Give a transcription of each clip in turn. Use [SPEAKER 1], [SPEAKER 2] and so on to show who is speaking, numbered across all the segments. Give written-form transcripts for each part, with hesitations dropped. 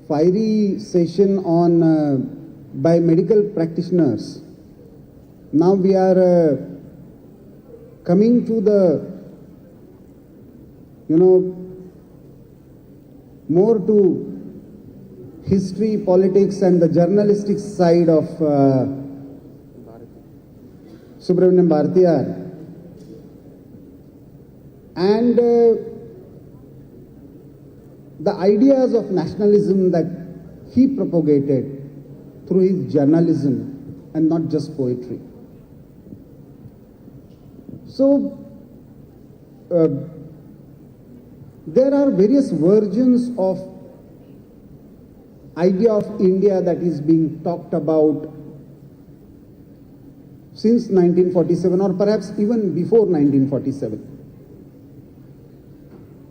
[SPEAKER 1] fiery session on by medical practitioners. Now we are coming to the, more to history, politics and the journalistic side of Subramaniam Bharatiyar. And the ideas of nationalism that he propagated through his journalism and not just poetry. So, there are various versions of idea of India that is being talked about since 1947 or perhaps even before 1947.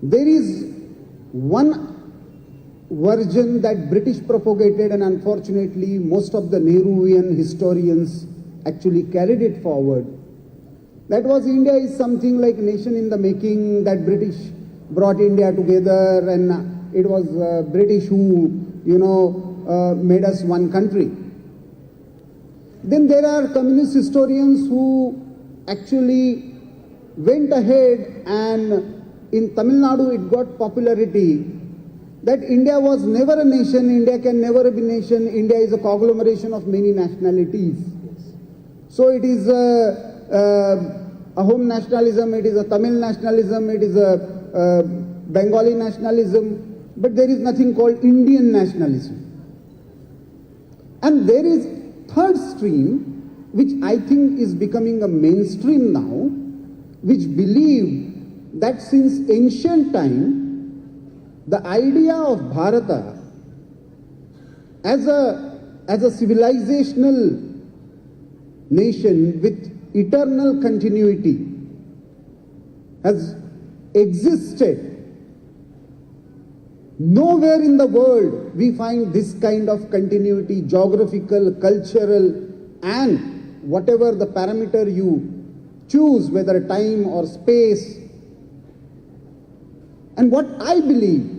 [SPEAKER 1] There is one version that British propagated, and unfortunately most of the Nehruvian historians actually carried it forward. That was India is something like nation in the making, that British brought India together, and it was British who, made us one country. Then there are communist historians who actually went ahead, and in Tamil Nadu it got popularity that India was never a nation, India can never be a nation, India is a conglomeration of many nationalities. So it is a home nationalism, it is a Tamil nationalism, it is a Bengali nationalism, but there is nothing called Indian nationalism. And there is third stream, which I think is becoming a mainstream now, which believe that since ancient time, the idea of Bharata as a civilizational nation with eternal continuity has existed. Nowhere in the world we find this kind of continuity, geographical, cultural, and whatever the parameter you choose, whether time or space. And what I believe,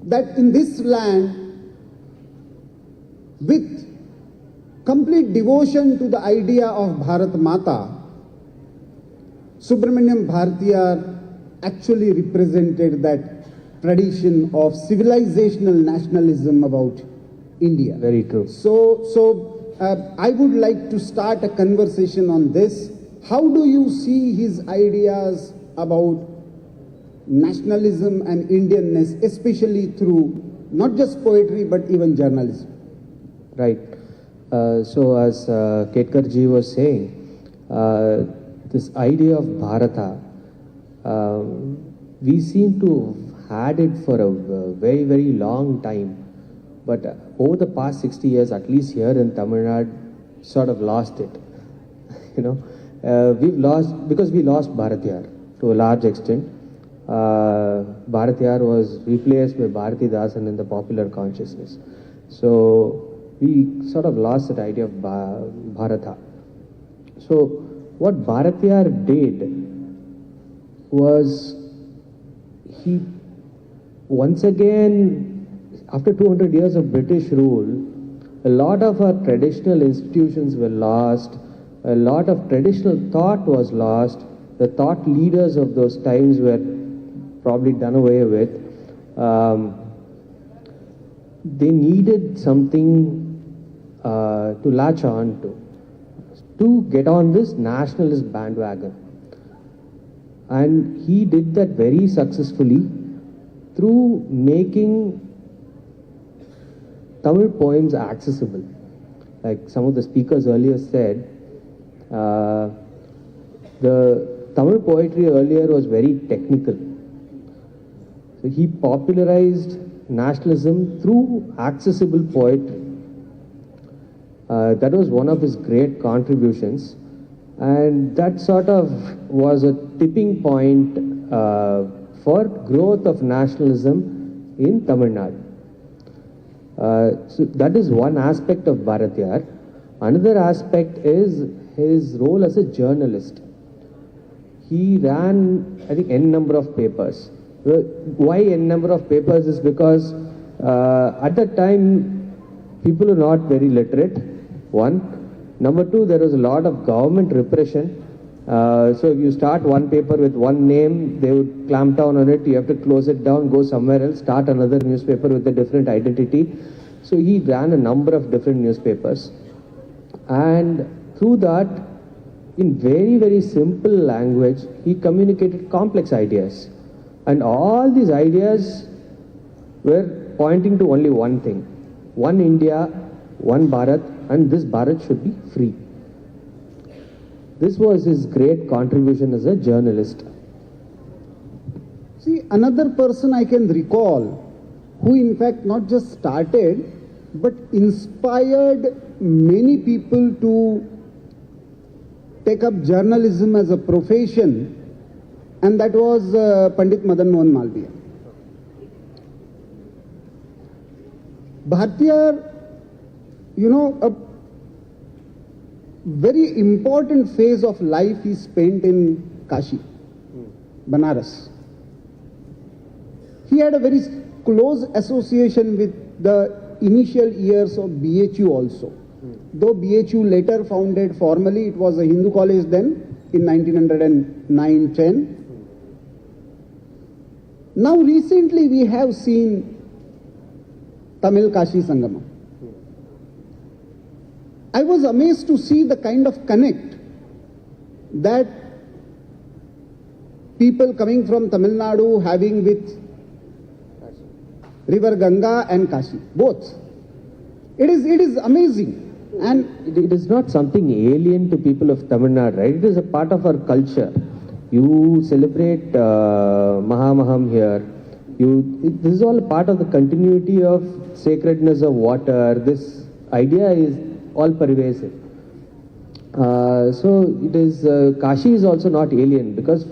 [SPEAKER 1] that in this land, with complete devotion to the idea of Bharat Mata, Subramaniam Bharatiyar actually represented that tradition of civilizational nationalism about India.
[SPEAKER 2] Very true.
[SPEAKER 1] So I would like to start a conversation on this. How do you see his ideas about nationalism and Indianness, especially through not just poetry but even journalism?
[SPEAKER 2] Right. So as Ketkar ji was saying, this idea of Bharata, we seem to have had it for a very, very long time. But over the past 60 years, at least here in Tamil Nadu, sort of lost it. We've lost, because we lost Bharatiyar to a large extent. Bharatiyar was replaced by Bharatidasan in the popular consciousness. So we sort of lost that idea of Bharata. So what Bharatiyar did was, he once again, after 200 years of British rule, a lot of our traditional institutions were lost, a lot of traditional thought was lost, the thought leaders of those times were probably done away with. They needed something to latch on to get on this nationalist bandwagon. And he did that very successfully through making Tamil poems accessible. Like some of the speakers earlier said, the Tamil poetry earlier was very technical. So he popularized nationalism through accessible poetry. That was one of his great contributions, and that sort of was a tipping point for growth of nationalism in Tamil Nadu. So that is one aspect of Bharatiyar. Another aspect is his role as a journalist. He ran, I think, n number of papers. Why n number of papers is because at that time people were not very literate, one. Number two, there was a lot of government repression. So if you start one paper with one name, they would clamp down on it. You have to close it down, go somewhere else, start another newspaper with a different identity. So he ran a number of different newspapers. And through that, in very, very simple language, he communicated complex ideas. And all these ideas were pointing to only one thing. One India, one Bharat, and this Bharat should be free. This was his great contribution as a journalist.
[SPEAKER 1] See, another person I can recall who in fact not just started but inspired many people to take up journalism as a profession, and that was Pandit Madan Mohan Malviya. Bhartiya, a very important phase of life he spent in Kashi, Banaras. He had a very close association with the initial years of BHU also. Though BHU later founded formally, it was a Hindu college then in 1909-10. Now recently we have seen Tamil Kashi Sangamam. I was amazed to see the kind of connect that people coming from Tamil Nadu having with River Ganga and Kashi, both. It is amazing. And
[SPEAKER 2] it is not something alien to people of Tamil Nadu, right? It is a part of our culture. You celebrate Mahamaham here. This is all a part of the continuity of sacredness of water. This idea is all pervasive. So it is Kashi is also not alien, because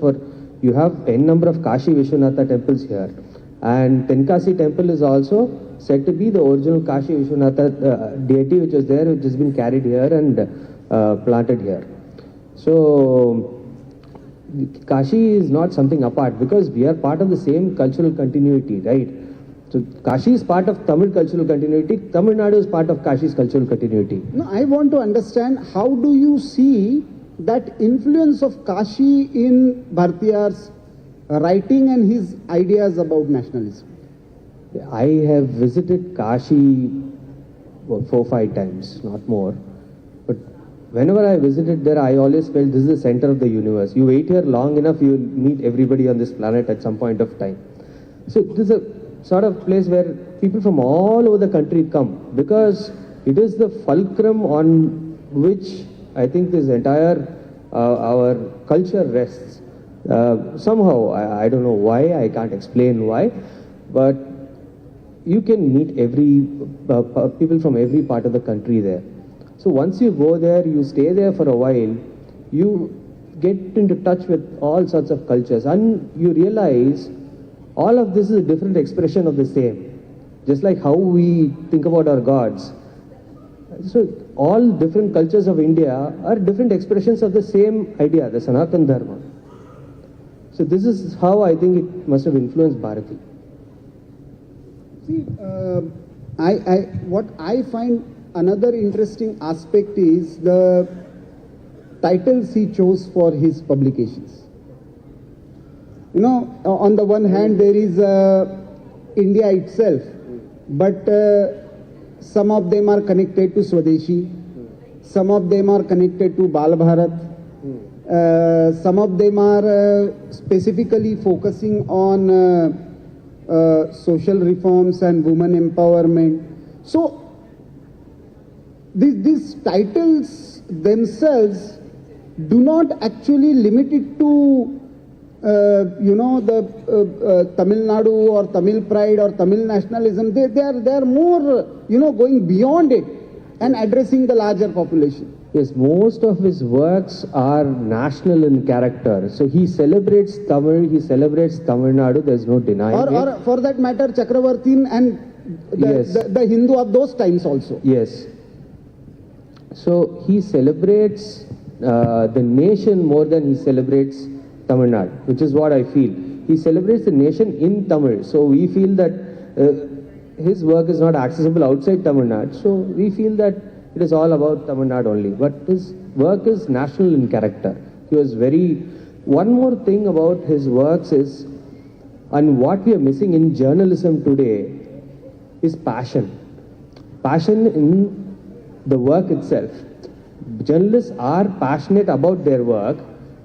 [SPEAKER 2] you have n number of Kashi Vishwanatha temples here, and Tenkasi temple is also said to be the original Kashi Vishwanatha deity which was there, which has been carried here and planted here. So Kashi is not something apart, because we are part of the same cultural continuity, right? So Kashi is part of Tamil cultural continuity. Tamil Nadu is part of Kashi's cultural continuity.
[SPEAKER 1] No, I want to understand, how do you see that influence of Kashi in Bhartiya's writing and his ideas about nationalism?
[SPEAKER 2] I have visited Kashi 4-5 times, not more. But whenever I visited there, I always felt this is the center of the universe. You wait here long enough, you will meet everybody on this planet at some point of time. So this is a sort of place where people from all over the country come, because it is the fulcrum on which I think this entire our culture rests. Somehow, I don't know why, I can't explain why, but you can meet people from every part of the country there. So once you go there, you stay there for a while, you get into touch with all sorts of cultures, and you realize all of this is a different expression of the same. Just like how we think about our gods. So all different cultures of India are different expressions of the same idea, the Sanatan Dharma. So this is how I think it must have influenced Bharati.
[SPEAKER 1] See, what I find another interesting aspect is the titles he chose for his publications. On the one hand there is India itself, but some of them are connected to Swadeshi, some of them are connected to Bal Bharat, some of them are specifically focusing on social reforms and women empowerment. So these titles themselves do not actually limit it to the Tamil Nadu or Tamil pride or Tamil nationalism. They are more going beyond it and addressing the larger population.
[SPEAKER 2] Yes, most of his works are national in character. So he celebrates Tamil, he celebrates Tamil Nadu, there's no denying it.
[SPEAKER 1] Or for that matter, Chakravartin and the Hindu of those times also.
[SPEAKER 2] Yes. So he celebrates the nation more than he celebrates Tamil Nadu, which is what I feel. he celebrates the nation in Tamil. So we feel that his work is not accessible outside Tamil Nadu. So we feel that it is all about Tamil Nadu only. But his work is national in character. He was very... One more thing about his works is, and what we are missing in journalism today, is passion. Passion in the work itself. Journalists are passionate about their work,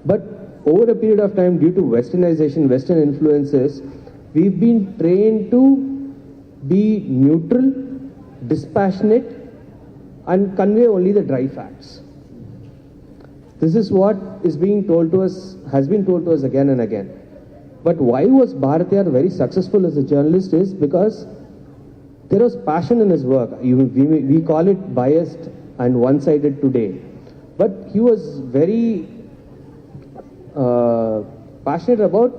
[SPEAKER 2] but over a period of time, due to westernization, Western influences, we've been trained to be neutral, dispassionate, and convey only the dry facts. This is what is being told to us, has been told to us again and again. But why was Bharatiyar very successful as a journalist is because there was passion in his work. We call it biased and one-sided today. But he was very passionate about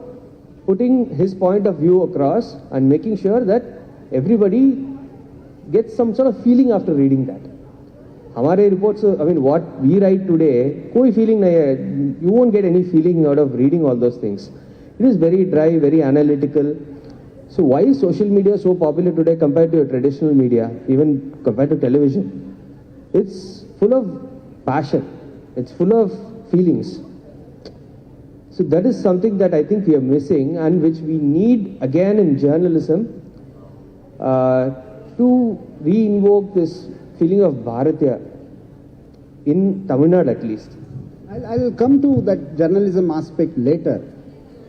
[SPEAKER 2] putting his point of view across and making sure that everybody gets some sort of feeling after reading that. हमारे reports, I mean, what we write today, कोई feeling नहीं है. You won't get any feeling out of reading all those things. It is very dry, very analytical. So why is social media so popular today compared to traditional media, even compared to television? It's full of passion. It's full of feelings. So that is something that I think we are missing and which we need again in journalism to re-invoke this feeling of Bharatya in Tamil Nadu at least.
[SPEAKER 1] I'll come to that journalism aspect later.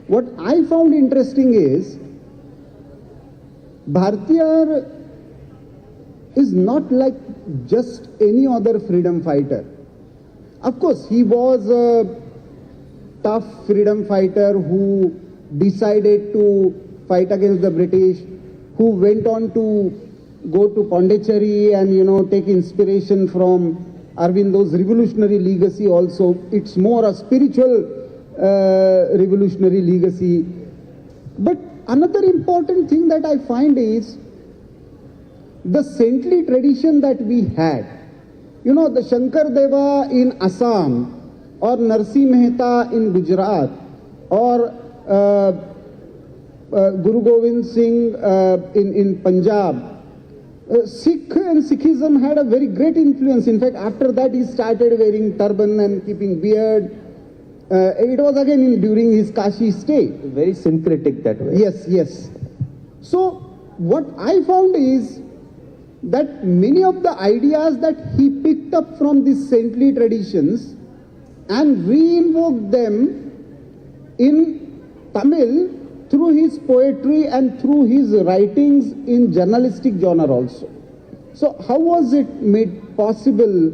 [SPEAKER 1] What I found interesting is Bharatiyar is not like just any other freedom fighter. Of course, he was a tough freedom fighter who decided to fight against the British, who went on to go to Pondicherry and, take inspiration from Arvindo's revolutionary legacy also. It's more a spiritual revolutionary legacy. But another important thing that I find is the saintly tradition that we had. The Shankar Deva in Assam, or Narsi Mehta in Gujarat, or Guru Gobind Singh in Punjab. Sikh and Sikhism had a very great influence. In fact, after that he started wearing turban and keeping beard. It was again during his Kashi stay.
[SPEAKER 2] Very syncretic that way.
[SPEAKER 1] Yes. So what I found is that many of the ideas that he picked up from these saintly traditions and re-invoked them in Tamil through his poetry and through his writings in journalistic genre also. So how was it made possible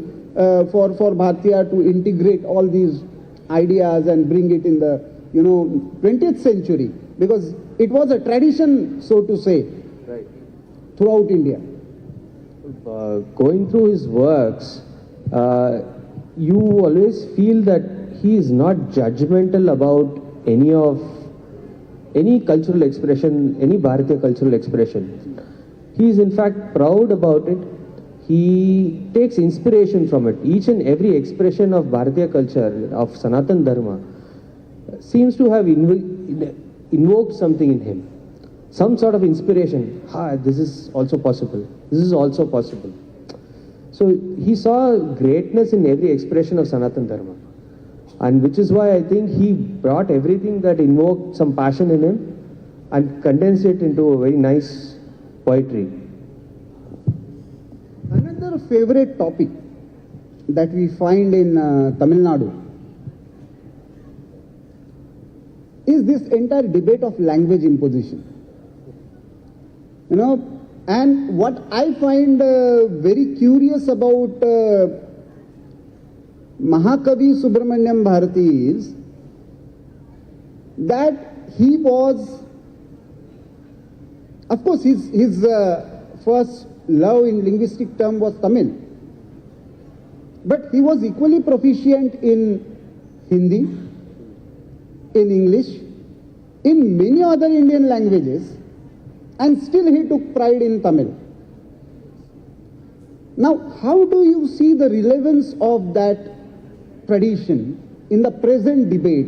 [SPEAKER 1] for Bharatiyar to integrate all these ideas and bring it in the 20th century? Because it was a tradition, so to say,
[SPEAKER 2] right,
[SPEAKER 1] throughout India.
[SPEAKER 2] Going through his works, you always feel that he is not judgmental about any cultural expression, any Bharatiya cultural expression. He is in fact proud about it. He takes inspiration from it. Each and every expression of Bharatiya culture, of Sanatan Dharma, seems to have invoked something in him. Some sort of inspiration. This is also possible. This is also possible. So he saw greatness in every expression of Sanatan Dharma. And which is why I think he brought everything that invoked some passion in him and condensed it into a very nice poetry.
[SPEAKER 1] Another favorite topic that we find in Tamil Nadu is this entire debate of language imposition. And what I find very curious about Mahakavi Subramanyam Bharati is that he was, of course, his first love in linguistic term was Tamil, but he was equally proficient in Hindi, in English, in many other Indian languages, and still he took pride in Tamil. Now, how do you see the relevance of that tradition in the present debate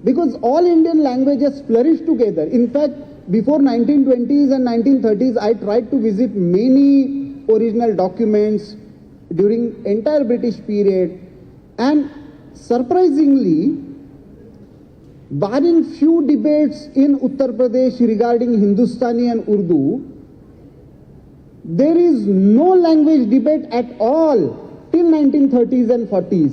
[SPEAKER 1] because all Indian languages flourished together. In fact, before 1920s and 1930s, I tried to visit many original documents during entire British period, and surprisingly, barring few debates in Uttar Pradesh regarding Hindustani and Urdu, there is no language debate at all till 1930s and 40s.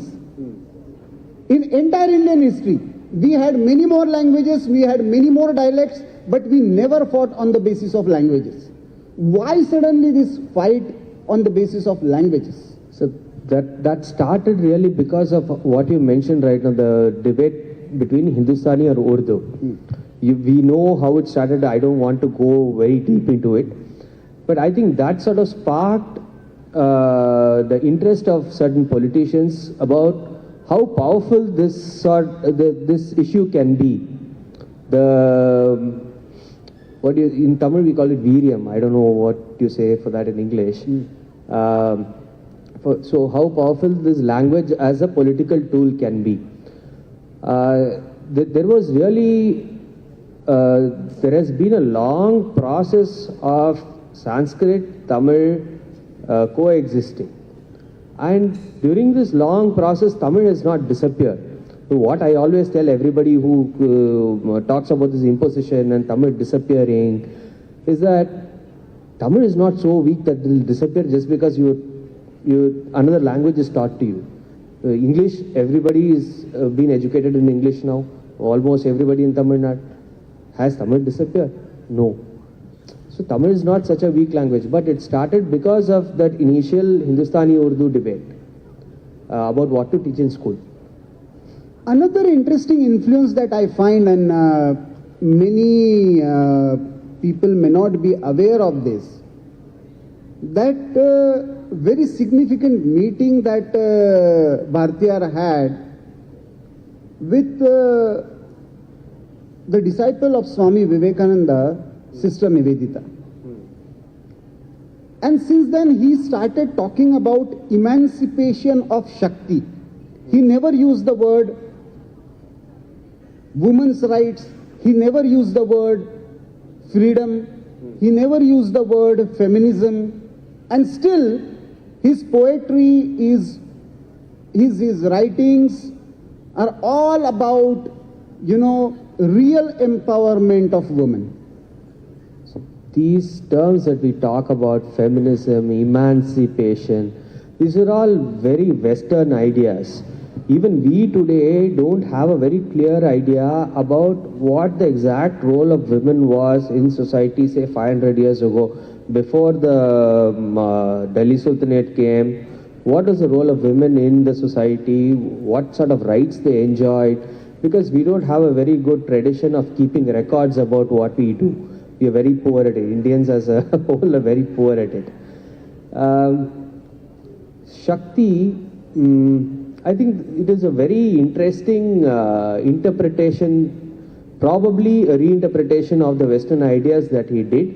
[SPEAKER 1] In entire Indian history, we had many more languages, we had many more dialects, but we never fought on the basis of languages. Why suddenly this fight on the basis of languages?
[SPEAKER 2] So that started really because of what you mentioned right now, the debate between Hindustani or Urdu. We know how it started. I don't want to go very deep into it. But I think that sort of sparked the interest of certain politicians about how powerful this issue can be. In Tamil we call it Veeryam. I don't know what you say for that in English. So how powerful this language as a political tool can be. There was really, there has been a long process of Sanskrit, Tamil coexisting. And during this long process, Tamil has not disappeared. So what I always tell everybody who talks about this imposition and Tamil disappearing is that Tamil is not so weak that it will disappear just because another language is taught to you. English, everybody is being educated in English now. Almost everybody in Tamil Nadu. Has Tamil disappeared? No. So Tamil is not such a weak language, but it started because of that initial Hindustani-Urdu debate about what to teach in school.
[SPEAKER 1] Another interesting influence that I find, and many people may not be aware of this, that very significant meeting that Bhartiyar had with the disciple of Swami Vivekananda, Sister Nivedita. And since then he started talking about emancipation of Shakti. He never used the word women's rights, he never used the word freedom, he never used the word feminism, and still his poetry is, his writings are all about, real empowerment of women.
[SPEAKER 2] These terms that we talk about, feminism, emancipation, these are all very Western ideas. Even we today don't have a very clear idea about what the exact role of women was in society, say 500 years ago, before the Delhi Sultanate came. What was the role of women in the society? What sort of rights they enjoyed? Because we don't have a very good tradition of keeping records about what we do. We are very poor at it. Indians as a whole are very poor at it. Shakti, I think it is a very interesting interpretation, probably a reinterpretation of the Western ideas that he did,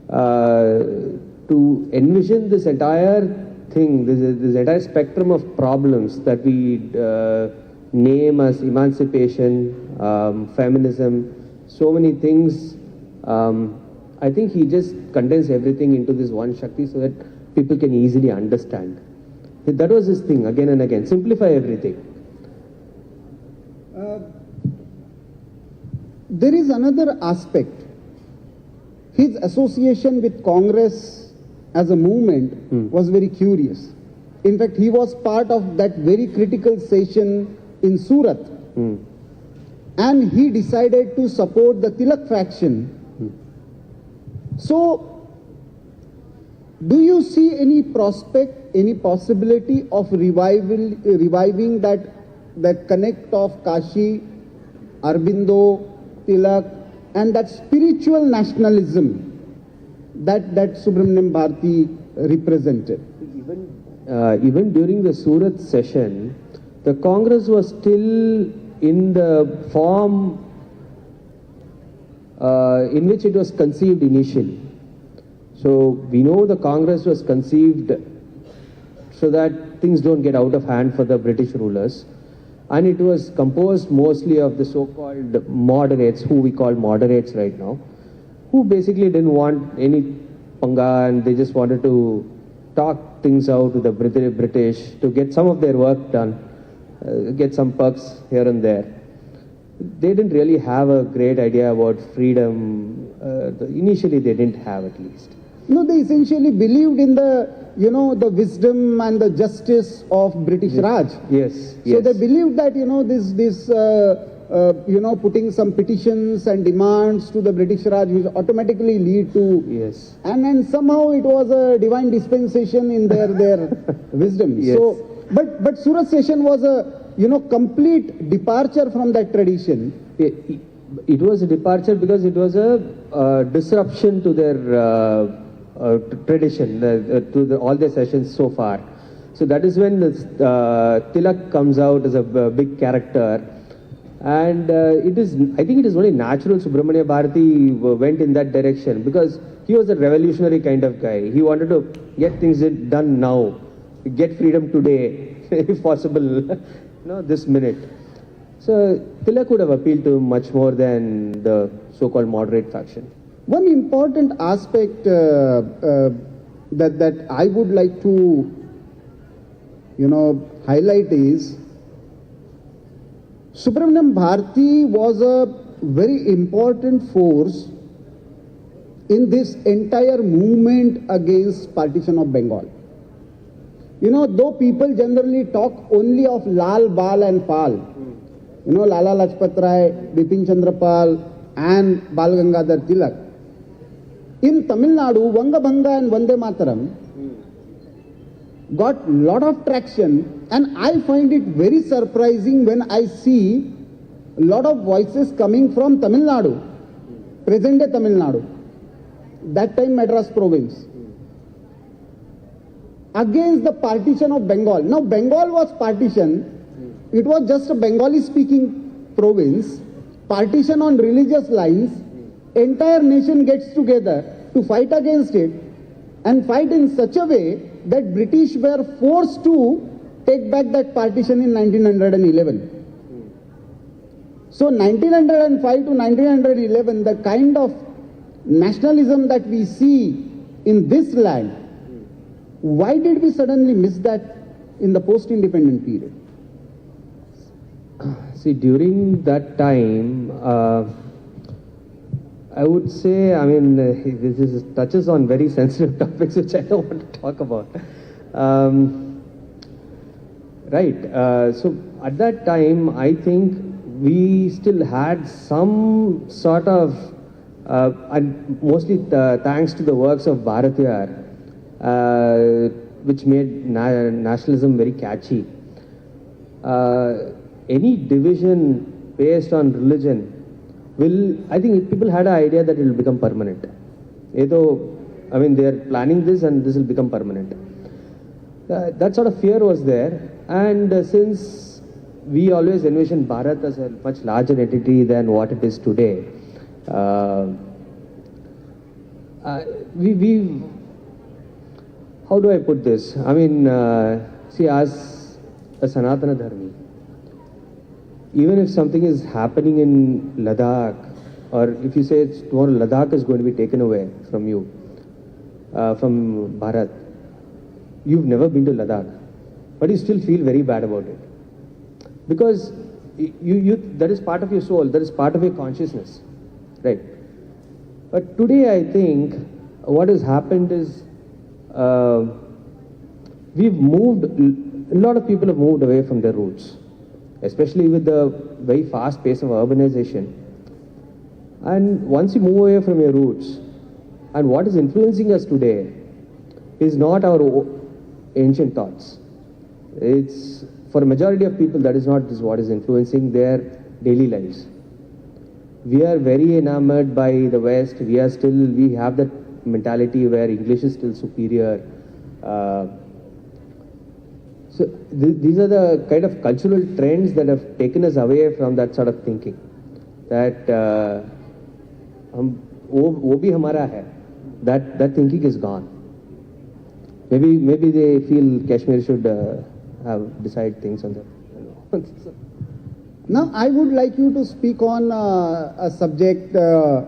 [SPEAKER 2] to envision this entire thing, this entire spectrum of problems that we name as emancipation, feminism, so many things. I think he just condensed everything into this one Shakti so that people can easily understand. That was his thing, again and again, simplify everything.
[SPEAKER 1] There is another aspect. His association with Congress as a movement was very curious. In fact, he was part of that very critical session in Surat. And he decided to support the Tilak faction. So, do you see any prospect, any possibility of reviving that connect of Kashi, Aurobindo, Tilak, and that spiritual nationalism that Subramaniam Bharati represented?
[SPEAKER 2] Even during the Surat session, the Congress was still in the form in which it was conceived initially. So we know the Congress was conceived so that things don't get out of hand for the British rulers. and it was composed mostly of the so-called moderates, who we call moderates right now, who basically didn't want any panga, and they just wanted to talk things out with the British to get some of their work done, get some perks here and there. They didn't really have a great idea about freedom. Initially, they didn't have, at least.
[SPEAKER 1] No, they essentially believed in the wisdom and the justice of British Raj.
[SPEAKER 2] Yes.
[SPEAKER 1] So they believed that, putting some petitions and demands to the British Raj will automatically lead to...
[SPEAKER 2] Yes.
[SPEAKER 1] And somehow it was a divine dispensation in their wisdom.
[SPEAKER 2] Yes.
[SPEAKER 1] So, but Surat session was a, complete departure from that tradition.
[SPEAKER 2] It was a departure because it was a disruption to their tradition, to all their sessions so far. So that is when Tilak comes out as a big character, and I think it is only natural Subramania Bharati went in that direction, because he was a revolutionary kind of guy. He wanted to get things done now, get freedom today, if possible, this minute. So Tilak would have appealed to him much more than the so-called moderate faction.
[SPEAKER 1] One important aspect that I would like to, highlight is Subramaniam Bharati was a very important force in this entire movement against partition of Bengal. Though people generally talk only of Lal, Bal and Pal, Lala Lajpat Rai, Bipin Chandra Pal and Bal Gangadhar Tilak. In Tamil Nadu, Vanga Bhanga and Vande Mataram got lot of traction, and I find it very surprising when I see a lot of voices coming from Tamil Nadu, present day Tamil Nadu, that time Madras province, against the partition of Bengal. Now Bengal was partition, it was just a Bengali speaking province, partition on religious lines, entire nation gets together to fight against it, and fight in such a way that British were forced to take back that partition in 1911. So 1905 to 1911, the kind of nationalism that we see in this land, why did we suddenly miss that in the post-independent period?
[SPEAKER 2] See, during that time, I would say, this touches on very sensitive topics which I don't want to talk about. So at that time, I think we still had some sort of, and mostly thanks to the works of Bharatiyar, which made nationalism very catchy. Any division based on religion I think people had an idea that it will become permanent. They are planning this and this will become permanent. That sort of fear was there, and since we always envisioned Bharat as a much larger entity than what it is today, we how do I put this? See, as a Sanatana Dharmi, even if something is happening in Ladakh, or if you say tomorrow Ladakh is going to be taken away from you, from Bharat, you've never been to Ladakh, but you still feel very bad about it. Because that is part of your soul, that is part of your consciousness, right? But today I think what has happened is we've moved, a lot of people have moved away from their roots, especially with the very fast pace of urbanization. And once you move away from your roots, and what is influencing us today is not our ancient thoughts. It's, for a majority of people, that is not what is influencing their daily lives. We are very enamored by the West. We have that mentality where English is still superior. So these are the kind of cultural trends that have taken us away from that sort of thinking. That wo bhi hamara hai. That thinking is gone. Maybe they feel Kashmir should decide things on that.
[SPEAKER 1] Now, I would like you to speak on a subject that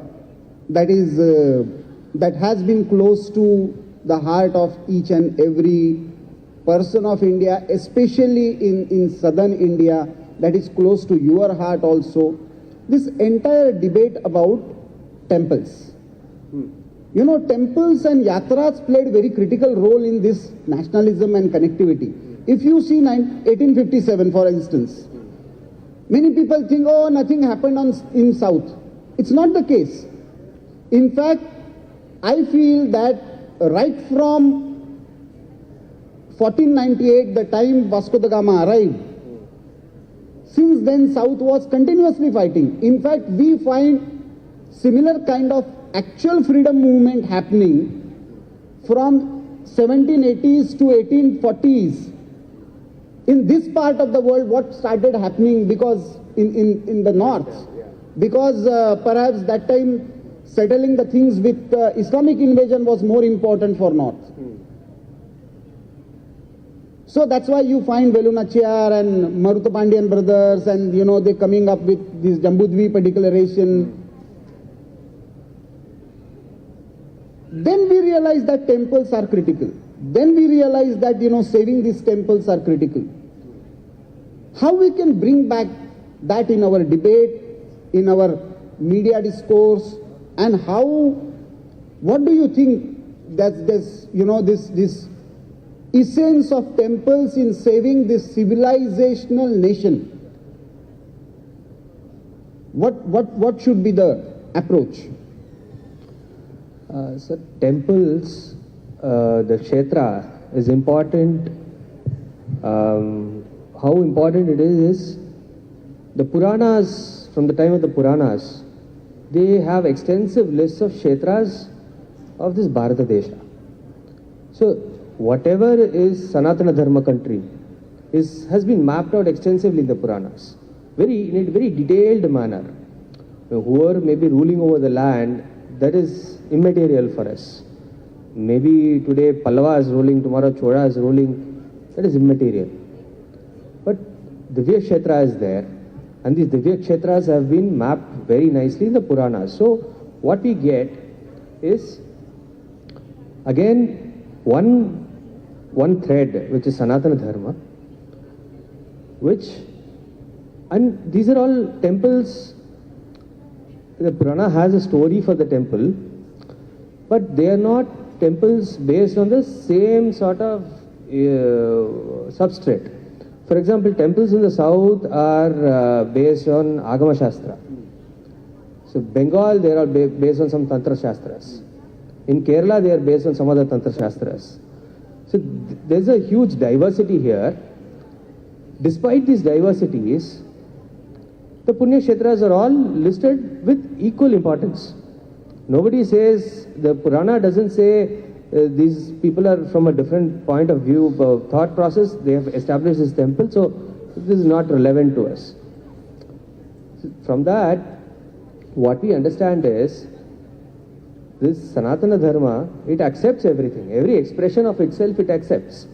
[SPEAKER 1] has been close to the heart of each and every person of India, especially in southern India, that is close to your heart also. This entire debate about temples. You know, temples and yatras played very critical role in this nationalism and connectivity. If you see 1857, for instance, many people think, oh, nothing happened in South. It's not the case. In fact, I feel that right from 1498, the time Vasco da Gama arrived, since then South was continuously fighting. In fact, we find similar kind of actual freedom movement happening from 1780s to 1840s. In this part of the world, what started happening because in the north, because perhaps that time settling the things with Islamic invasion was more important for north. So that's why you find Velu Nachiyar and Marutu Pandian brothers and, you know, they coming up with this Jambudvipa declaration. Then we realize that temples are critical. Then we realize that, you know, saving these temples are critical. How we can bring back that in our debate, in our media discourse, and how, what do you think that this, you know, this essence of temples in saving this civilizational nation? What should be the approach?
[SPEAKER 2] So temples, the kshetra is important. How important it is the Puranas, from the time of the Puranas, they have extensive lists of kshetras of this Bharata Desha. So whatever is Sanatana Dharma country has been mapped out extensively in the Puranas, in a very detailed manner. Whoever may be ruling over the land, that is immaterial for us. Maybe today Pallava is ruling, tomorrow Chola is ruling, that is immaterial. But Divya Kshetra is there, and these Divya Kshetras have been mapped very nicely in the Puranas. So what we get is, again, one thread, which is Sanatana Dharma, and these are all temples. The Purana has a story for the temple, but they are not temples based on the same sort of substrate. For example, temples in the south are based on Agama Shastra. So Bengal, they are all based on some Tantra Shastras. In Kerala, they are based on some other Tantra Shastras. So there's a huge diversity here. Despite these diversities, the Punya Kshetras are all listed with equal importance. Nobody says, the Purana doesn't say these people are from a different point of view, thought process, they have established this temple, so this is not relevant to us. From that, what we understand is, this Sanatana Dharma, it accepts everything. Every expression of itself, it accepts.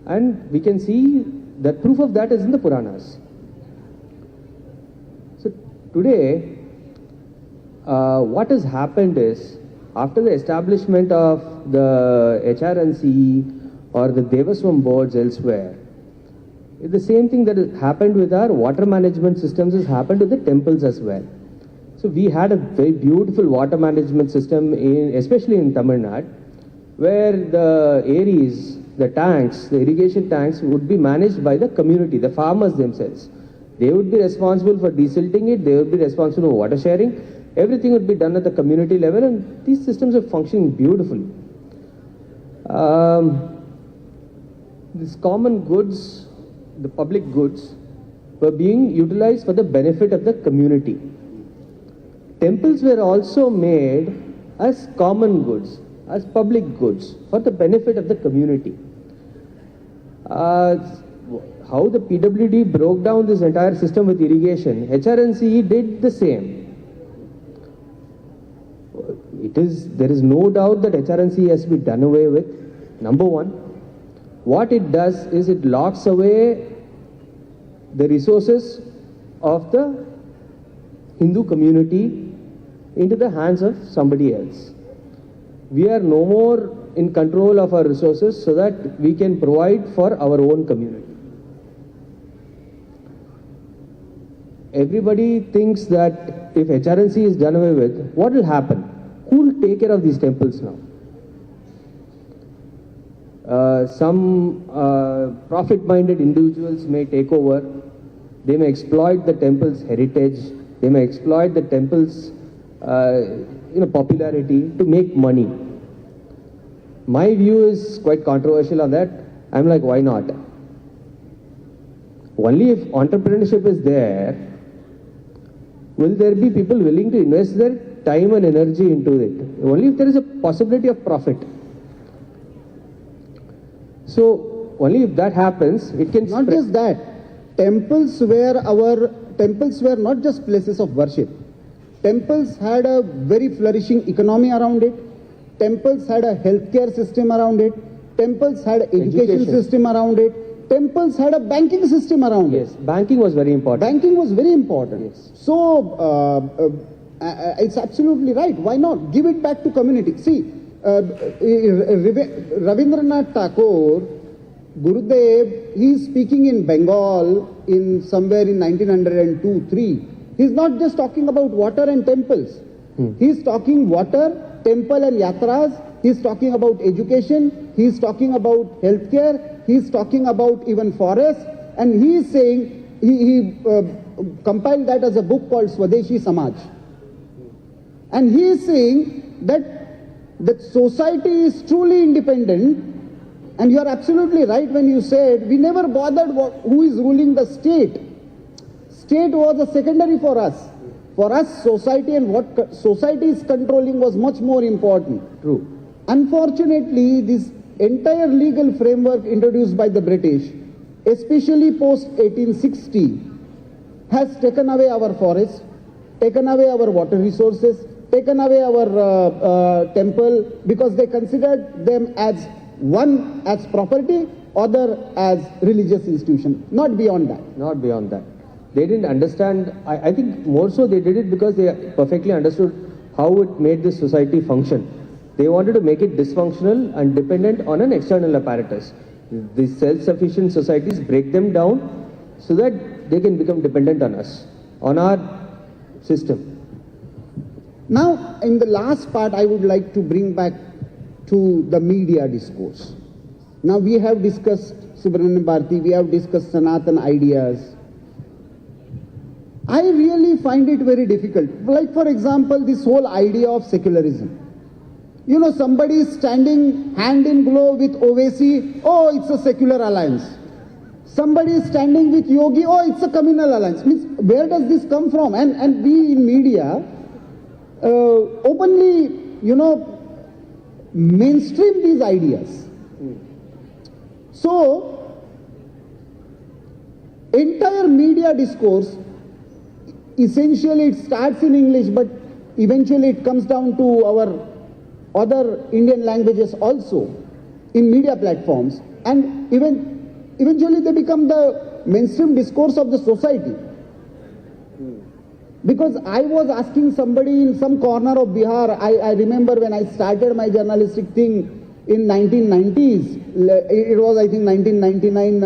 [SPEAKER 2] And we can see that proof of that is in the Puranas. So today, what has happened is, after the establishment of the HRNC or the Devaswam boards elsewhere, the same thing that has happened with our water management systems has happened with the temples as well. So we had a very beautiful water management system, especially in Tamil Nadu, where the areas, the tanks, the irrigation tanks would be managed by the community, the farmers themselves. They would be responsible for desilting it, they would be responsible for water sharing. Everything would be done at the community level, and these systems are functioning beautifully. These common goods, the public goods, were being utilized for the benefit of the community. Temples were also made as common goods, as public goods, for the benefit of the community. How the PWD broke down this entire system with irrigation, HRNCE did the same. There is no doubt that HRNC has to be done away with. Number one, what it does is it locks away the resources of the Hindu community into the hands of somebody else. We are no more in control of our resources so that we can provide for our own community. Everybody thinks that if HRNC is done away with, what will happen? Who will take care of these temples now? Some profit-minded individuals may take over. They may exploit the temple's heritage. They may exploit the temple's popularity to make money. My view is quite controversial on that. I'm like, why not? Only if entrepreneurship is there, will there be people willing to invest their time and energy into it. Only if there is a possibility of profit. So only if that happens, it can
[SPEAKER 1] Not just that. Temples were not just places of worship. Temples had a very flourishing economy around it. Temples had a healthcare system around it. Temples had an education system around it. Temples had a banking system around it.
[SPEAKER 2] Yes, banking was very important.
[SPEAKER 1] Banking was very important.
[SPEAKER 2] Yes.
[SPEAKER 1] So, it's absolutely right. Why not? Give it back to community. See, Rabindranath Tagore, Gurudev, he is speaking in Bengal in somewhere in 1902-3. He is not just talking about water and temples. He is talking water, temple and yatras. He is talking about education. He is talking about healthcare. He is talking about even forests. And he is saying, he compiled that as a book called Swadeshi Samaj. And he is saying that society is truly independent. And you are absolutely right when you said, we never bothered who is ruling the state. State was a secondary for us. For us, society and what society is controlling was much more important.
[SPEAKER 2] True.
[SPEAKER 1] Unfortunately, this entire legal framework introduced by the British, especially post 1860, has taken away our forests, taken away our water resources, taken away our temple, because they considered them as one as property, other as religious institution. Not beyond that.
[SPEAKER 2] Not beyond that. They didn't understand. I think more so they did it because they perfectly understood how it made this society function. They wanted to make it dysfunctional and dependent on an external apparatus. These self-sufficient societies break them down so that they can become dependent on us, on our system.
[SPEAKER 1] Now, in the last part, I would like to bring back to the media discourse. Now, we have discussed Subramanian Bharati, we have discussed Sanatan ideas. I really find it very difficult. Like, for example, this whole idea of secularism. You know, somebody is standing hand in glove with Owaisi, oh, it's a secular alliance. Somebody is standing with Yogi, oh, it's a communal alliance. Means, where does this come from? And we in media openly, mainstream these ideas. So, entire media discourse, essentially it starts in English, but eventually it comes down to our other Indian languages also in media platforms, and eventually they become the mainstream discourse of the society. Because I was asking somebody in some corner of Bihar, I remember when I started my journalistic thing in 1990s, it was I think 1999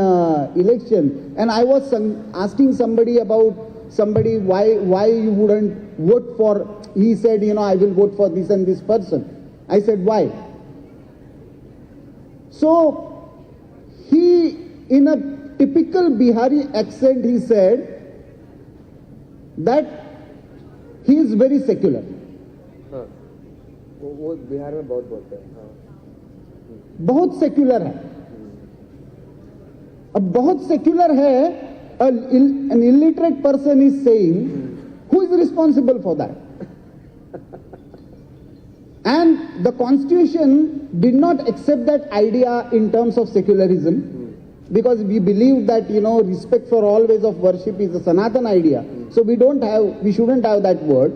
[SPEAKER 1] election, and I was asking somebody why you wouldn't vote for, he said, I will vote for this and this person. I said, why? So, he, in a typical Bihari accent, he said that he is very secular.
[SPEAKER 2] वो बिहार में बहुत बोलते हैं.
[SPEAKER 1] बहुत secular है. अब बहुत secular है, an illiterate person is saying, who is responsible for that? And the constitution did not accept that idea in terms of secularism, because we believe that, respect for all ways of worship is a Sanatan idea. So we shouldn't have that word.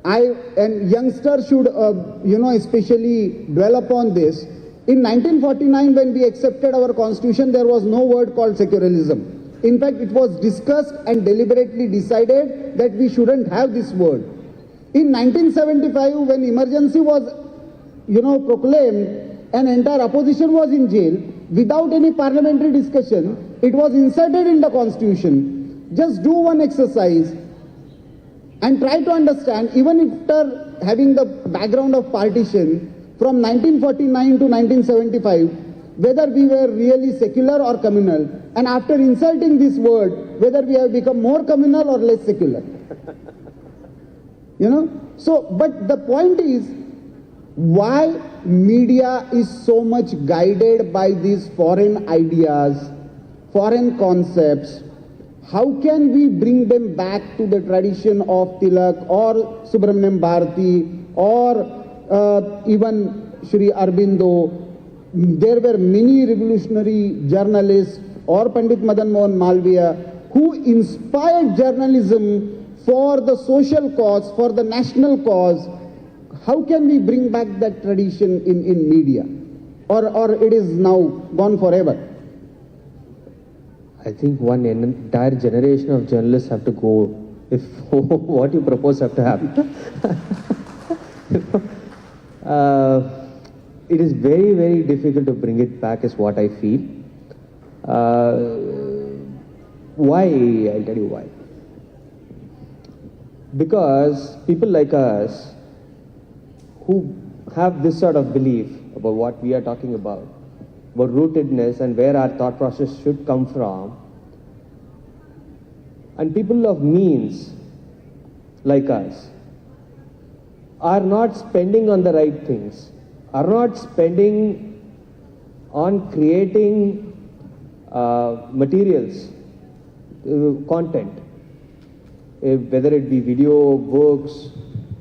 [SPEAKER 1] And youngsters should, especially dwell upon this. In 1949, when we accepted our constitution, there was no word called secularism. In fact, it was discussed and deliberately decided that we shouldn't have this word. In 1975, when emergency was, proclaimed, an entire opposition was in jail. Without any parliamentary discussion, it was inserted in the constitution. Just do one exercise and try to understand, even after having the background of partition from 1949 to 1975, whether we were really secular or communal, and after inserting this word, whether we have become more communal or less secular. So, but the point is, why media is so much guided by these foreign ideas, foreign concepts? How can we bring them back to the tradition of Tilak or Subramaniam Bharati or even Sri Aurobindo? There were many revolutionary journalists or Pandit Madan Mohan Malviya who inspired journalism for the social cause, for the national cause. How can we bring back that tradition in media? Or it is now gone forever?
[SPEAKER 2] I think one entire generation of journalists have to go if what you propose have to happen. It is very, very difficult to bring it back is what I feel. Why? I'll tell you why. Because people like us who have this sort of belief about what we are talking about rootedness and where our thought process should come from, and people of means like us are not spending on the right things, are not spending on creating materials, content, whether it be video, books,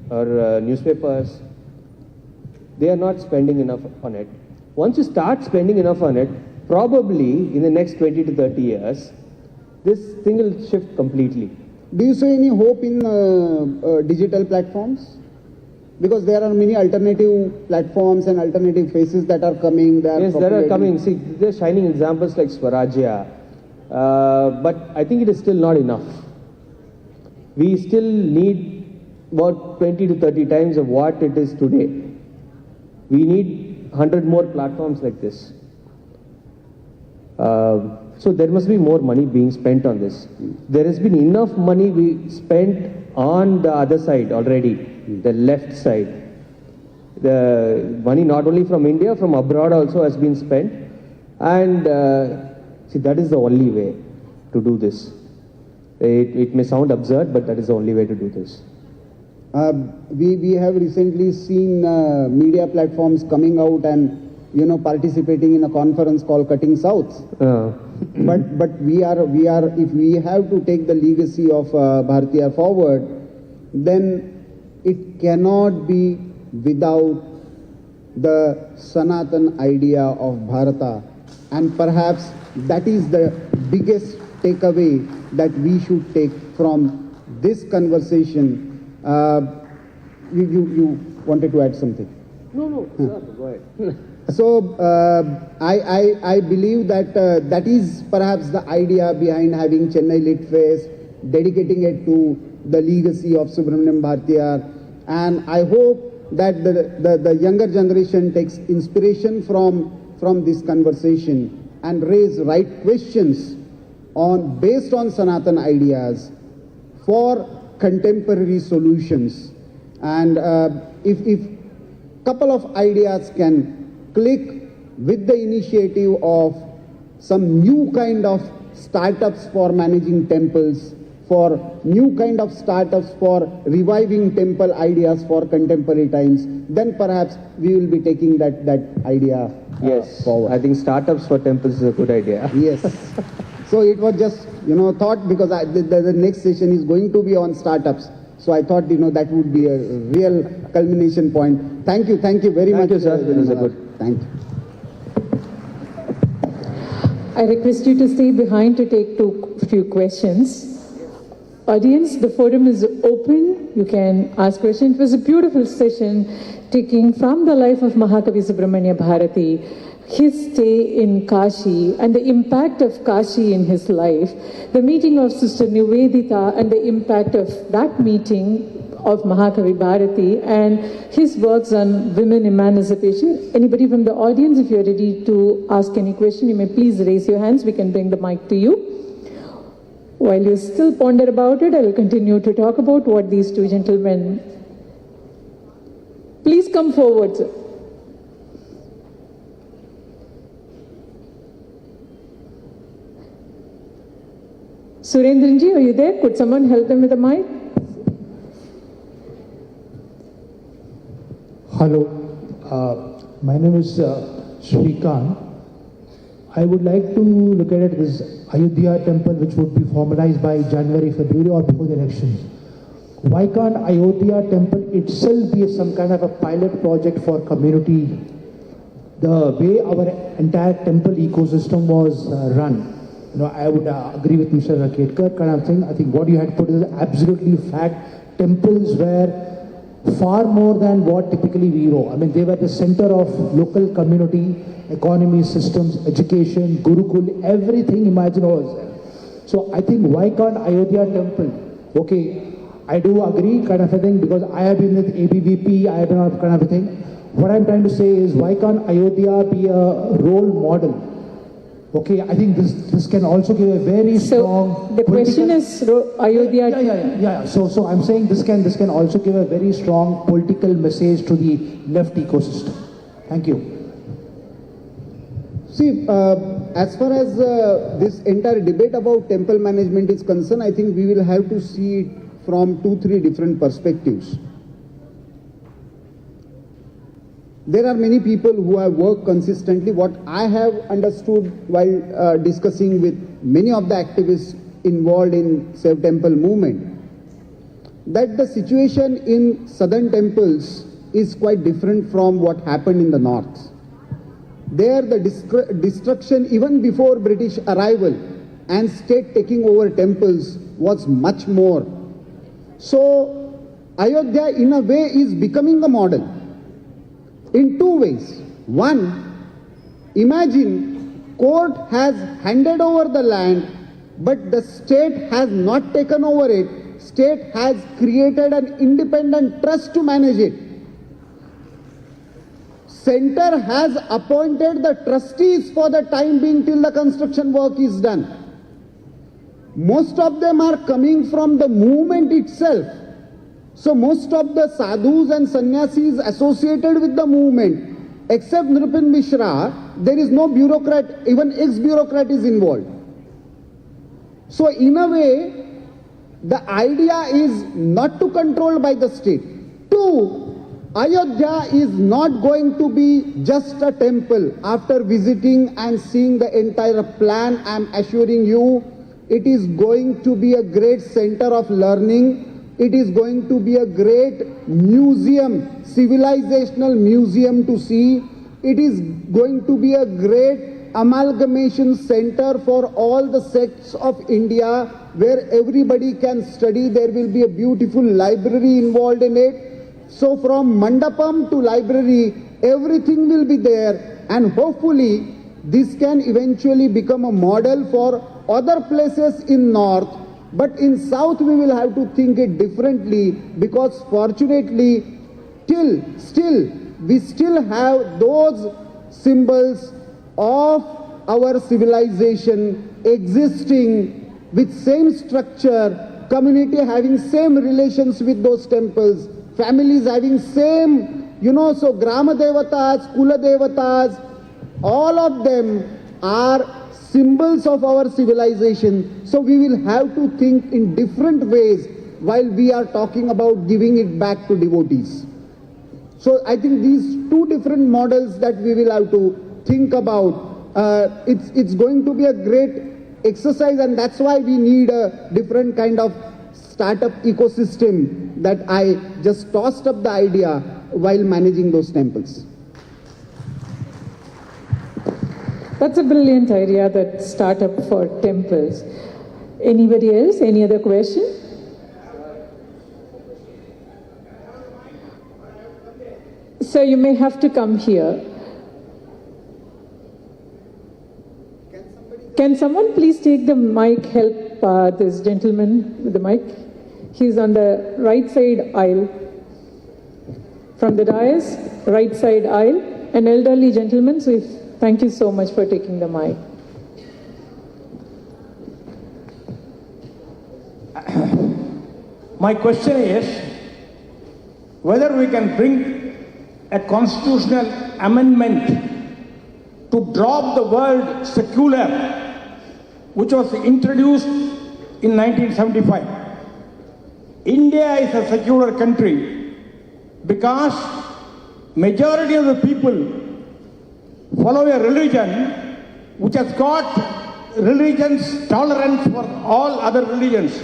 [SPEAKER 2] or newspapers. They are not spending enough on it. Once you start spending enough on it, probably in the next 20 to 30 years, this thing will shift completely.
[SPEAKER 1] Do you see any hope in digital platforms? Because there are many alternative platforms and alternative faces that are coming.
[SPEAKER 2] Yes, there are coming. See, there are shining examples like Swarajya. But I think it is still not enough. We still need about 20 to 30 times of what it is today. We need 100 more platforms like this. So there must be more money being spent on this. There has been enough money we spent on the other side already, the left side. The money not only from India, from abroad also has been spent. And see, that is the only way to do this. It may sound absurd, but that is the only way to do this.
[SPEAKER 1] We have recently seen media platforms coming out and participating in a conference called Cutting South. But we are if we have to take the legacy of Bharatiya forward, then it cannot be without the Sanatan idea of Bharata, and perhaps that is the biggest takeaway that we should take from this conversation. You wanted to add something?
[SPEAKER 2] No, sir, go ahead.
[SPEAKER 1] So I believe that that is perhaps the idea behind having Chennai Lit Fest, dedicating it to the legacy of Subramaniam Bharatiya, and I hope that the younger generation takes inspiration from this conversation and raise right questions based on Sanatan ideas for contemporary solutions. And if couple of ideas can click with the initiative of some new kind of startups for managing temples, for new kind of startups for reviving temple ideas for contemporary times, then perhaps we will be taking that idea forward.
[SPEAKER 2] I think startups for temples is a good idea.
[SPEAKER 1] Yes. So it was just, thought, because the next session is going to be on startups. So I thought, that would be a real culmination point. Thank you very much.
[SPEAKER 2] Thank you, sir. It was a good.
[SPEAKER 1] Thank you.
[SPEAKER 3] I request you to stay behind to take a few questions. Audience, the forum is open. You can ask questions. It was a beautiful session taking from the life of Mahakavi Subramania Bharati. his stay in Kashi and the impact of Kashi in his life, the meeting of Sister Nivedita and the impact of that meeting of Mahakavi Bharati and his works on women emancipation. Anybody from the audience, if you're ready to ask any question, you may please raise your hands. We can bring the mic to you. While you still ponder about it, I will continue to talk about what these two gentlemen. Please come forward, sir. Surendranji, are you there? Could someone help them with the mic?
[SPEAKER 4] Hello, my name is Shrikant. I would like to look at this Ayyya Temple, which would be formalized by January, February, or before the elections. Why can't Ayyya Temple itself be some kind of a pilot project for community? The way our entire temple ecosystem was run. I would agree with Mr. Raketkar kind of thing. I think what you had put is absolutely fact. Temples were far more than what typically we know. I mean, they were the center of local community, economy, systems, education, Gurukul, everything imaginable was there. So I think why can't Ayyya Temple? Okay, I do agree kind of a thing because I have been with ABVP, I have been on kind of a thing. What I'm trying to say is why can't Ayyodhya be a role model? Okay, I think this can also give a very strong.
[SPEAKER 3] So the question is Ayyodhya.
[SPEAKER 4] Yeah. So I'm saying this can also give a very strong political message to the left ecosystem. Thank you.
[SPEAKER 1] See, as far as this entire debate about temple management is concerned, I think we will have to see it from 2-3 different perspectives. There are many people who have worked consistently. What I have understood while discussing with many of the activists involved in Save Temple movement, that the situation in southern temples is quite different from what happened in the north. There the destruction even before British arrival and state taking over temples was much more. So Ayodhya in a way is becoming a model. In 2 ways. One, imagine court has handed over the land, but the state has not taken over it. State has created an independent trust to manage it. Center has appointed the trustees for the time being till the construction work is done. Most of them are coming from the movement itself. So most of the sadhus and sannyasis associated with the movement, except Nripin Mishra, there is no bureaucrat, even ex-bureaucrat is involved. So in a way, the idea is not to control by the state. 2, Ayodhya is not going to be just a temple. After visiting and seeing the entire plan, I am assuring you, it is going to be a great center of learning. It is going to be a great museum, civilizational museum to see. It is going to be a great amalgamation center for all the sects of India where everybody can study. There will be a beautiful library involved in it. So from Mandapam to library, everything will be there, and hopefully this can eventually become a model for other places in north. But in south we will have to think it differently, because fortunately we still have those symbols of our civilization existing with same structure, community having same relations with those temples, families having same, so Grama Devatas, Kula Devatas, all of them are symbols of our civilization. So we will have to think in different ways while we are talking about giving it back to devotees. So I think these 2 different models that we will have to think about, it's going to be a great exercise, and that's why we need a different kind of startup ecosystem that I just tossed up the idea while managing those temples.
[SPEAKER 3] That's a brilliant idea, that startup for temples. Anybody else? Any other question? So you may have to come here. Can someone please take the mic, help this gentleman with the mic? He's on the right side aisle. From the dais, right side aisle, an elderly gentleman, so thank you so much for taking the mic.
[SPEAKER 5] My question is whether we can bring a constitutional amendment to drop the word secular, which was introduced in 1975. India is a secular country because majority of the people follow a religion which has got religion's tolerance for all other religions.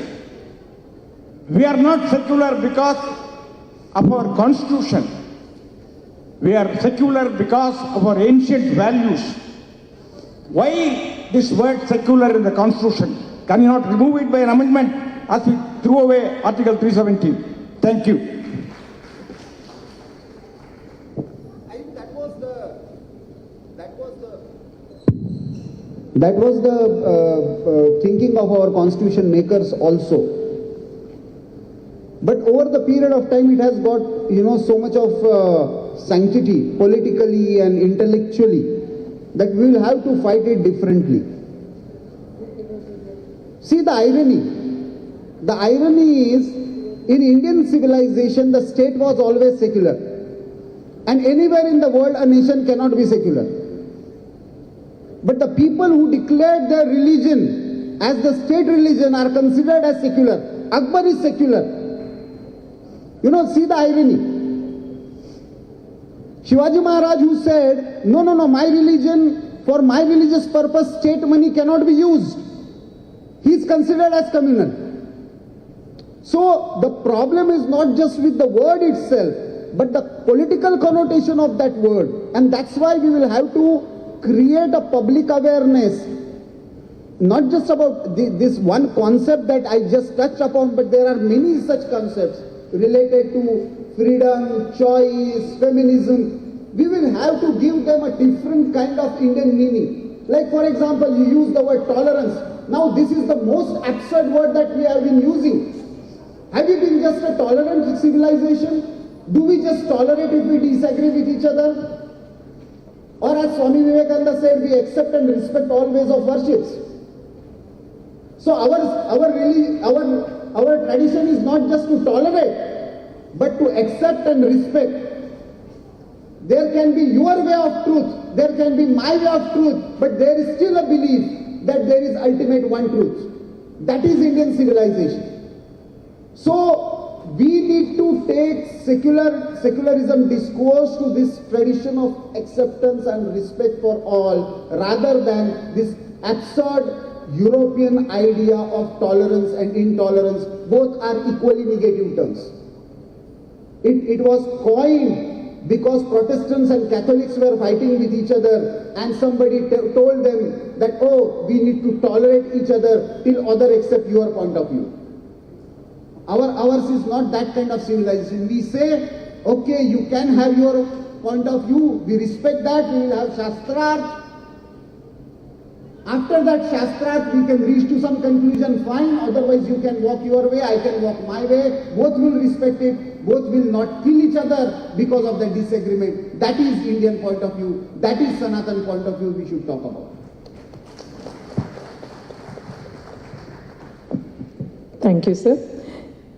[SPEAKER 5] We are not secular because of our constitution. We are secular because of our ancient values. Why this word secular in the constitution? Can you not remove it by an amendment as we threw away Article 317? Thank you.
[SPEAKER 1] I think that was the thinking of our constitution makers also. But over the period of time, it has got, so much of sanctity, politically and intellectually, that we will have to fight it differently. See the irony. The irony is, in Indian civilization, the state was always secular. And anywhere in the world, a nation cannot be secular. But the people who declared their religion as the state religion are considered as secular. Akbar is secular. See the irony. Shivaji Maharaj, who said, no, my religion, for my religious purpose, state money cannot be used. He is considered as communal. So the problem is not just with the word itself, but the political connotation of that word. And that's why we will have to create a public awareness, not just about this one concept that I just touched upon, but there are many such concepts related to freedom, choice, feminism. We will have to give them a different kind of Indian meaning. Like, for example, you use the word tolerance. Now this is the most absurd word that we have been using. Have we been just a tolerant civilization? Do we just tolerate if we disagree with each other? Or as Swami Vivekananda said, we accept and respect all ways of worships. So our tradition is not just to tolerate, but to accept and respect. There can be your way of truth, there can be my way of truth, but there is still a belief that there is ultimate one truth. That is Indian civilization. So we need to take secularism discourse to this tradition of acceptance and respect for all, rather than this absurd European idea of tolerance and intolerance. Both are equally negative terms. It was coined because Protestants and Catholics were fighting with each other, and somebody told them that, oh, we need to tolerate each other till other accept your point of view. Ours is not that kind of civilization. We say, okay, you can have your point of view, we respect that, we will have Shastras. After that Shastras, we can reach to some conclusion, fine, otherwise you can walk your way, I can walk my way, both will respect it, both will not kill each other because of the disagreement. That is Indian point of view, that is Sanatan point of view we should talk about.
[SPEAKER 3] Thank you, sir.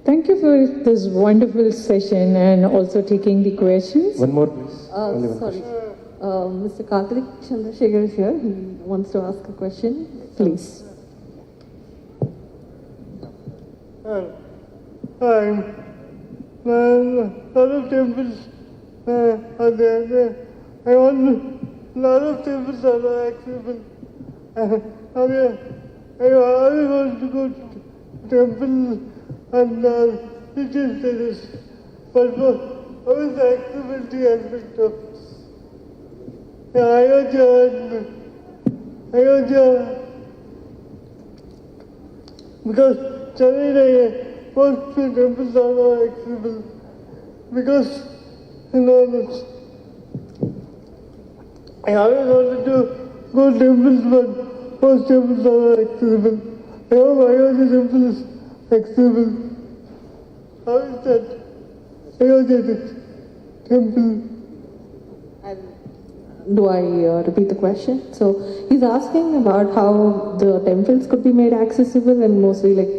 [SPEAKER 3] Thank you for this wonderful session and also taking the questions.
[SPEAKER 2] One more, please. Only one
[SPEAKER 6] Sorry.
[SPEAKER 2] question.
[SPEAKER 6] Mr. Karthik Chandrasekhar is here. He wants to ask a question.
[SPEAKER 3] Please.
[SPEAKER 7] Hi. A lot of temples are there. I want a lot of temples are accessible. I always want to go to temple and religious status. But what is the accessibility aspect of Ayodhya? Because Chennai, most temples are not accessible. Because, I always wanted to go to temples, but most temples are accessible. I hope Ayyya Temple is accessible. How is that? Ayyya Temple.
[SPEAKER 6] Do I repeat the question? So he's asking about how the temples could be made accessible and mostly like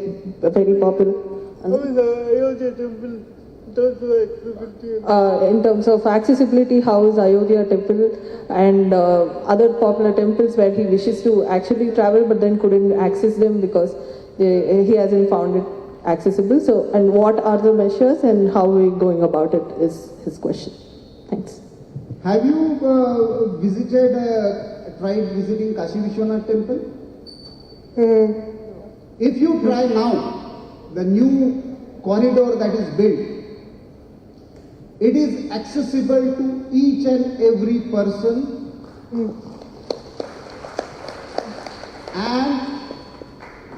[SPEAKER 6] very popular.
[SPEAKER 7] How is Ayyya Temple in terms of accessibility?
[SPEAKER 6] In terms of accessibility, how is Ayyodhya Temple and other popular temples where he wishes to actually travel but then couldn't access them because he hasn't found it accessible. So, and what are the measures and how are we going about it is his question. Thanks.
[SPEAKER 1] Have you tried visiting Kashi Vishwanath Temple? If you try now, the new corridor that is built, it is accessible to each and every person. And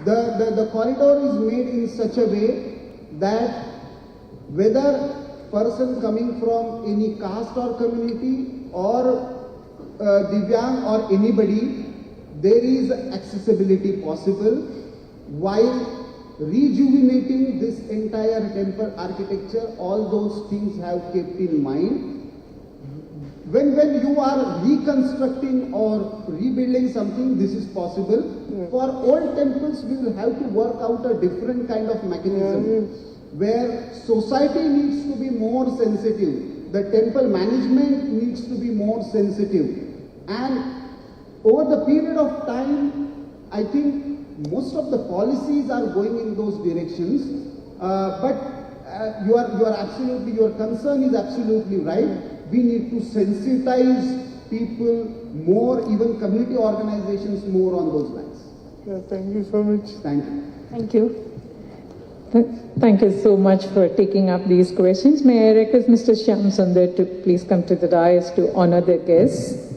[SPEAKER 1] the corridor is made in such a way that whether person coming from any caste or community or Divyang or anybody, there is accessibility possible while rejuvenating this entire temple architecture. All those things have kept in mind. When you are reconstructing or rebuilding something, this is possible. For old temples, we will have to work out a different kind of mechanism where society needs to be more sensitive, the temple management needs to be more sensitive, and over the period of time, I think most of the policies are going in those directions. But your concern is absolutely right. We need to sensitize people more, even community organizations more on those lines.
[SPEAKER 7] Yeah, thank you so much.
[SPEAKER 1] Thank you.
[SPEAKER 6] Thank you.
[SPEAKER 3] Thank you so much for taking up these questions. May I request Mr. Shyam Sundar to please come to the dais to honor the guests.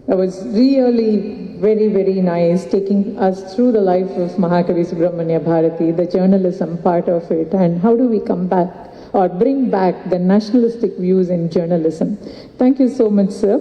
[SPEAKER 3] That was really very, very nice taking us through the life of Mahakavi Subramanya Bharati, the journalism part of it, and how do we come back or bring back the nationalistic views in journalism. Thank you so much, sir.